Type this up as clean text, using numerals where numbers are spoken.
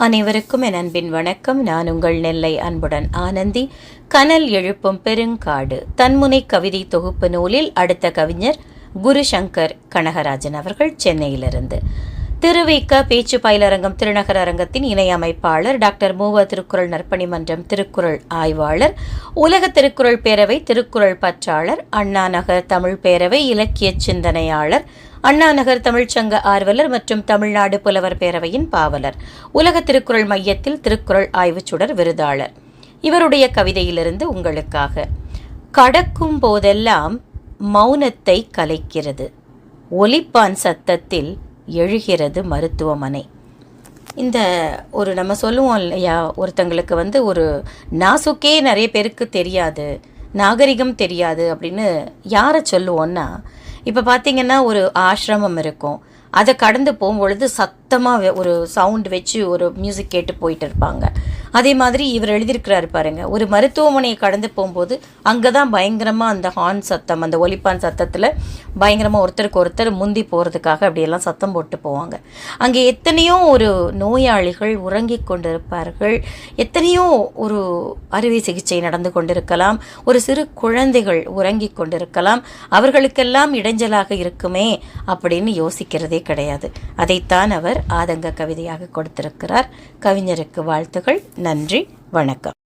அனைவருக்கும் என் அன்பின் வணக்கம். நான் உங்கள் நெல்லை அன்புடன் ஆனந்தி. கனல் எழுப்பும் பெருங்காடு தன்முனை கவிதை தொகுப்பு நூலில் அடுத்த கவிஞர் குருசங்கர் கனகராஜன் அவர்கள், சென்னையிலிருந்து. திருவிக பேச்சு பயிலரங்கம் திருநகர அரங்கத்தின் இணை அமைப்பாளர், டாக்டர் மூவ திருக்குறள் நற்பணி மன்றம் திருக்குறள் ஆய்வாளர், உலக திருக்குறள் பேரவை திருக்குறள் பற்றாளர், அண்ணா நகர் தமிழ் பேரவை இலக்கிய சிந்தனையாளர், அண்ணா நகர் தமிழ்ச்சங்க ஆர்வலர் மற்றும் தமிழ்நாடு புலவர் பேரவையின் பாவலர், உலக திருக்குறள் மையத்தில் திருக்குறள் ஆய்வுச்சுடர் விருதாளர். இவருடைய கவிதையிலிருந்து உங்களுக்காக. கடக்கும் போதெல்லாம் மௌனத்தை கலைக்கிறது, ஒலிப்பான் சத்தத்தில் எழுகிறது மருத்துவமனை. இந்த நம்ம சொல்லுவோம் இல்லையா, ஒருத்தங்களுக்கு ஒரு நாசுக்கே நிறைய பேருக்கு தெரியாது, நாகரிகம் தெரியாது அப்படின்னு யாரை சொல்லுவோன்னா, இப்போ பார்த்தீங்கன்னா ஒரு ஆசிரமம் இருக்கும், அதை கடந்து போகும்பொழுது சத்தமாக ஒரு சவுண்ட் வச்சு ஒரு மியூசிக் கேட்டு போயிட்டு இருப்பாங்க. அதே மாதிரி இவர் எழுதியிருக்கிறாரு பாருங்கள், ஒரு மருத்துவமனையை கடந்து போகும்போது அங்கே தான் பயங்கரமாக அந்த ஹார்ன் சத்தம், அந்த ஒலிப்பான் சத்தத்தில் பயங்கரமாக ஒருத்தருக்கு ஒருத்தர் முந்தி போகிறதுக்காக அப்படியெல்லாம் சத்தம் போட்டு போவாங்க. அங்கே எத்தனையோ ஒரு நோயாளிகள் உறங்கி கொண்டிருப்பார்கள், எத்தனையோ ஒரு அறுவை சிகிச்சை நடந்து கொண்டிருக்கலாம், ஒரு சிறு குழந்தைகள் உறங்கி கொண்டிருக்கலாம், அவர்களுக்கெல்லாம் இடைஞ்சலாக இருக்குமே அப்படின்னு யோசிக்கிறதே கிடையாது. அதைத்தான் அவர் ஆதங்க கவிதையாக கொடுத்திருக்கிறார். கவிஞருக்கு வாழ்த்துகள். நன்றி, வணக்கம்.